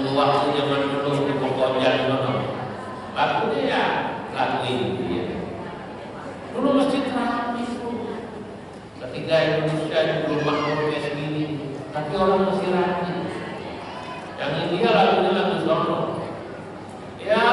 waktu zaman dulu di Pokokjan mana lagunya ya lagu ini ya. Dulu masjid ramai tuh ketika Indonesia belum makmur kayak segini, tapi orang masih ramai. Yang India lagunya lagu sono ya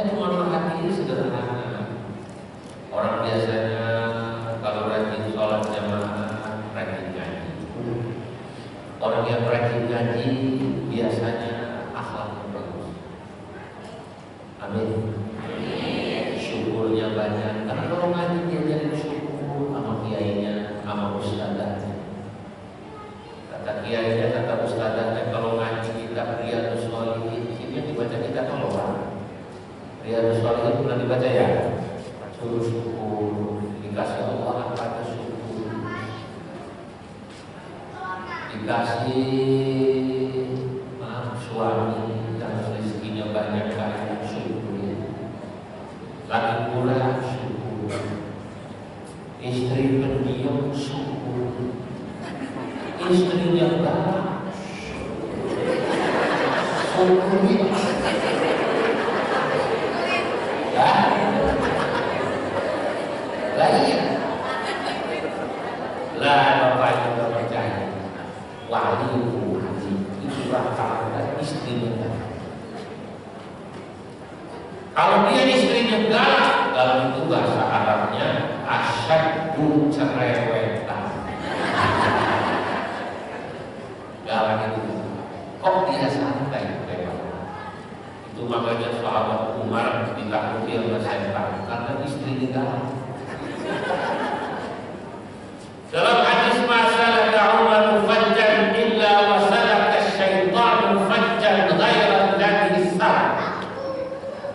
Saya cuma perhatian sederhana. Orang biasanya kalau rajin sholat jamaah, rajin ngaji. Orang yang rajin ngaji biasanya akhlaknya bagus. Amin. Syukurnya banyak. Karena kalau ngaji dia jadi syukur sama kiainya, sama ustadznya. Kata kiainya, kata ustadznya, kalau ngaji kita Riyadhus Shalihin, ini dibaca kita tolong. Riyadhus Shalihin pernah dibaca ya? Suruh syukur, dikasih Allah apa syukur, dikasih suami yang rezekinya banyak kaya syukur, lagi pula syukur, istri pendiam syukur, istrinya galak syukur ya. Lah bapak juga percaya wali haji itu bakal ada istrinya. Kalau dia istrinya galak, dalam itu bahasa Arabnya asyaddu cerewetan. Galak itu kok dia santai lewat. Itu makanya sahabat Umar ditakuti oleh setan karena istrinya galak. Dalam hadis masalah Umar fajjan illa wa salaka syaitan fajjan ghairan ladhi sar.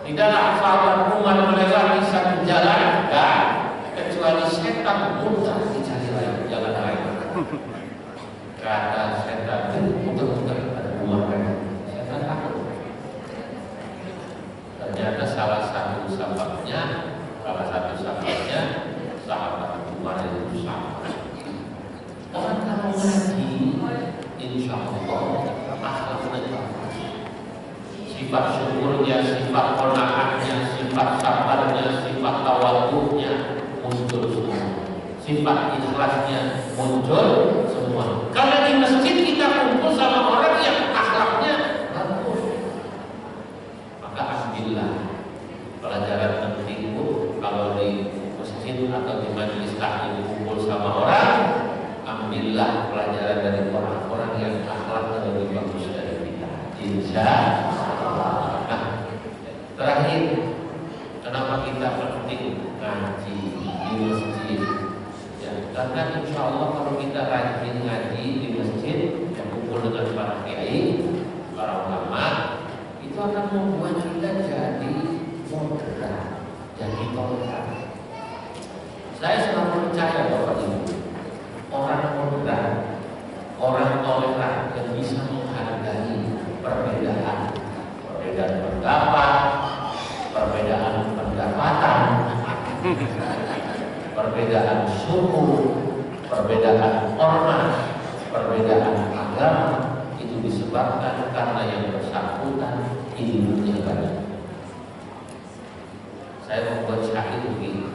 Tidaklah sahabat Umar melewati satu jalan kecuali setan mudah dicari lain jalan lain. Kata setan muter-muter ada Umar kan. Setan takut. Ternyata salah satu sahabatnya sahabat Umar itu sama. Orang kalau ngaji, insya Allah akhlaknya bagus. Sifat syukurnya, sifat qanaahnya, sifat sabarnya, sifat tawadhunya muncul semua. Sifat ikhlasnya muncul semua. Karena di masjid kita kumpul sama orang yang akhlaknya bagus. Maka alhamdulillah pelajaran penting itu kalau di masjid atau di majelis taklim kumpul sama orang. Alhamdulillah pelajaran dari orang-orang yang akhlaknya lebih bagus dari kita. Insya Allah. Nah, terakhir, kenapa kita penting ngaji di masjid? Ya, karena insya Allah kalau kita rajin ngaji di masjid, yang kumpul dengan para kiai, para ulama, itu akan membuat kita jadi moderat, jadi toleran. Saya selalu percaya Bapak Ibu. Orang moderat, orang toleran yang bisa menghargai perbedaan pendapat, perbedaan pendapatan, perbedaan suku, perbedaan ormas, perbedaan agama, itu disebabkan karena yang bersangkutan ilmunya banyak. Saya membuat syair begini.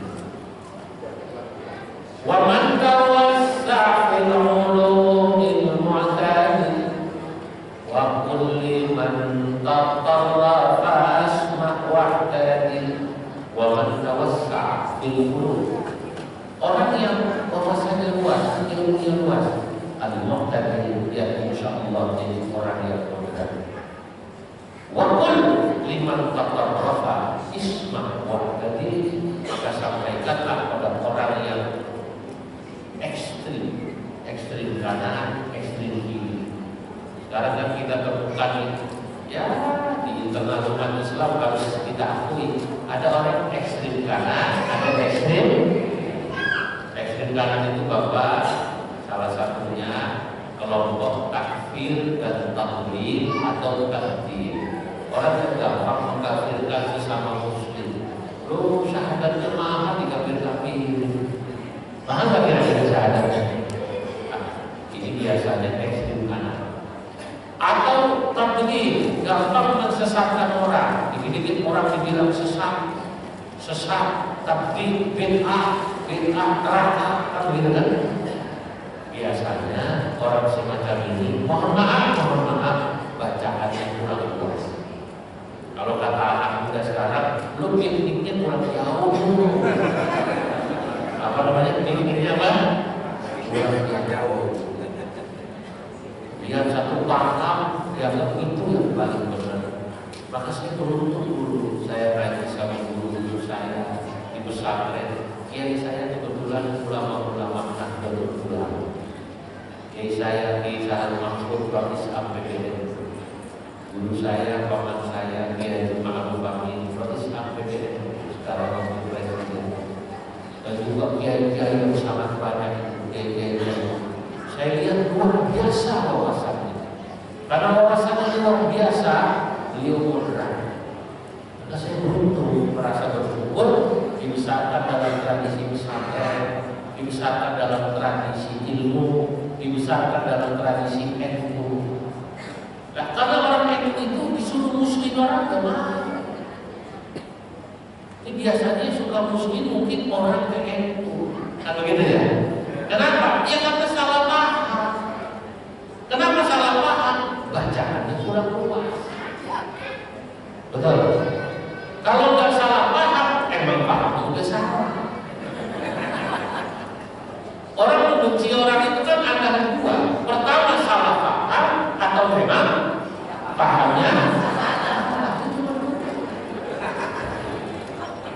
Wa man tawassa'a fil 'ulumil mu'tadi wa kulli man tatarra fasma' wahtadi wa man tawassa'a fil 'ulum. Orang yang wawasannya luas, ilmunya luas, al-mu'tadi ya insyaallah jadi orang yang moderat. Wa kulli liman tatarra isma' wahtadi, maka sampaikanlah pada orang yang ekstrim kanan, ekstrim kiri. Sekarang kan kita temukan ya di internal umat Islam harus kita akui ada orang ekstrim kanan, ada ekstrim kanan itu Bapak salah satunya kelompok takfir dan tahlil atau takdir. Orang yang gampang mengkafirkan sesama muslim. Loh, syahadatnya mahal dikafir-kafir. Mahal nggak kira-kira syahadatnya? Ini biasanya ekstrim kanan. Atau tabligh, gampang mensesatkan orang. Dikit-dikit orang dibilang sesat, tabligh, bid'ah, neraka, kan begitu kan? Biasanya orang semacam ini, mohon maaf, bacaannya kurang puas. Kalau kata anak muda sekarang, Itu pikniknya kurang jauh. Apa namanya pikniknya apa? Kurang jauh. Biar satu paham, yang itu yang paling benar. Maka saya beruntung dulu saya ngaji sama guru saya di pesantren. Kiai saya kebetulan ulama-ulama Nahdlatul Ulama. Kiai saya Kiai Sahan Mansur Rais APBN. Guru saya, paman saya Kiai Ma'ruf Amin Rais APBN sekarang wakil presiden. Dan juga kiai-kiai yang sangat banyak, kiai-kiai saya lihat luar biasa wawasannya. Karena wawasannya luar biasa, beliau moderat. Maka saya beruntung merasa bersyukur dibesarkan dalam tradisi pesantren, dibesarkan dalam tradisi ilmu, dibesarkan dalam tradisi NU. Nah, karena orang NU itu disuruh muslim orang agama. Ini biasanya suka muslim mungkin orang ke NU, kan begitu ya? Kenapa? Ya karena salah paham. Kenapa salah paham? Bacaannya kurang luas. Betul. Kalau nggak salah paham, emang paham udah salah. Orang membenci orang itu kan ada dua. Pertama salah paham atau memang pahamnya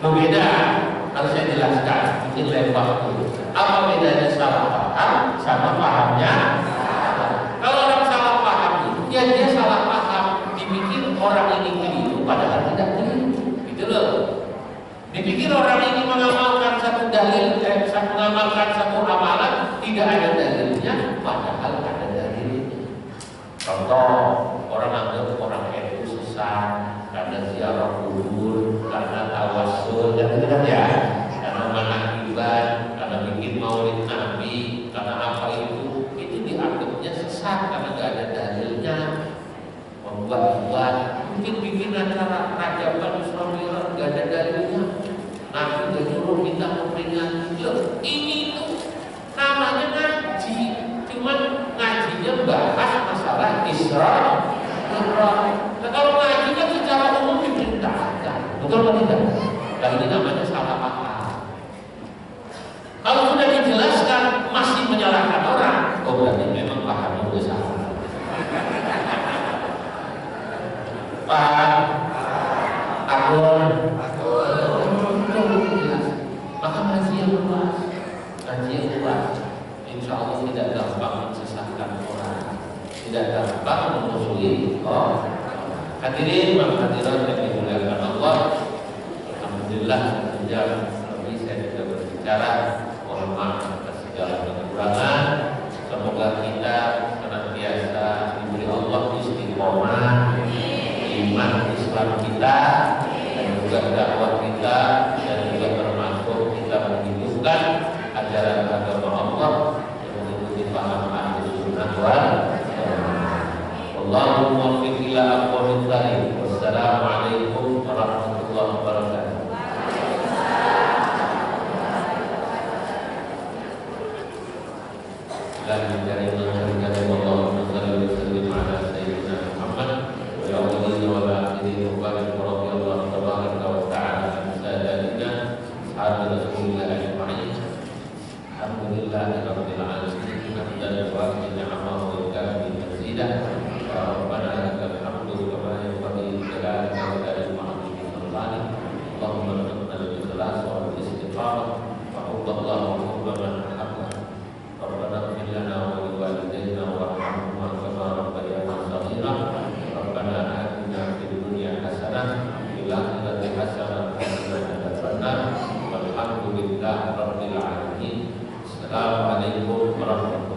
berbeda. Harus saya jelaskan, mungkin lain waktu. Apa bedanya salah paham sama pahamnya? Kalau orang salah paham itu, ya dia salah paham, dipikir orang ini keliru, padahal tidak keliru. Gitu loh. Dipikir orang ini mengamalkan satu dalil, mengamalkan satu amalan, tidak ada dalilnya, padahal ada dalilnya. Contoh, orang anggap orang itu sesat karena ziarah kubur, karena tawassul, dan itu kan ya, karena manakiban, karena bikin maulid Nabi, karena apa itu dianggapnya sesat karena nggak ada dalilnya, membuat-buat, mungkin bikin acara rajaban Islamiyah nggak ada dalilnya, Nabi nggak nyuruh kita memperingati. Loh, ini tuh namanya ngaji, cuman ngajinya bahas masalah Isra. Nah, kalau ngaji kan secara umum diperintahkan, betul atau tidak? Dan ini namanya salah paham. Kalau sudah dijelaskan masih menyalahkan orang, oh berarti memang pahamnya sudah salah. Paham? Akur. Maka ngaji yang luas, insya Allah tidak gampang mensesatkan orang, tidak gampang memusuhi orang. Hadirin dan hadirat yang dimuliakan Allah, alhamdulillah sejak lebih saya sudah berbicara. Mohon maaf atas segala kekurangan. Semoga kita senantiasa diberi Allah istiqomah iman Islam kita, dan juga dakwah kita, dan juga termasuk kita menghidupkan ajaran agama Allah yang mengikuti paham ahli sunnah wal jamaah. Allahumma waffiq ila aqwamit thariq. Wassalamualaikum warahmatullahi wabarakatuh. Dan dari Allahumma shalli wa sallim ala sayyidina Muhammad wa ala alihi wa sahbihi wa barik radhiyallahu tabaraka wa ta'ala an sayyidina sahabat Rasulullah ajma'in. Alhamdulillahi rabbil alamin. Hamdan wa ni'amahu wa kafi mazidah. Rabbana lakal hamdu kama yanbaghi li jalalika wa ta'zimi sultanik. Allahumma arzuqna al-ikhlas wal istiqamah wa hubballahu hubba man ahabba. Rabbana ighfir lana wa li walidayna warhamhuma kama rabbayana shaghira. Rabbana atina fid dunya hasanah wa fil akhirati hasanah wa qina adzabannar. Walhamdulillahi rabbil alamin. Assalamualaikum warahmatullahi wabarakatuh.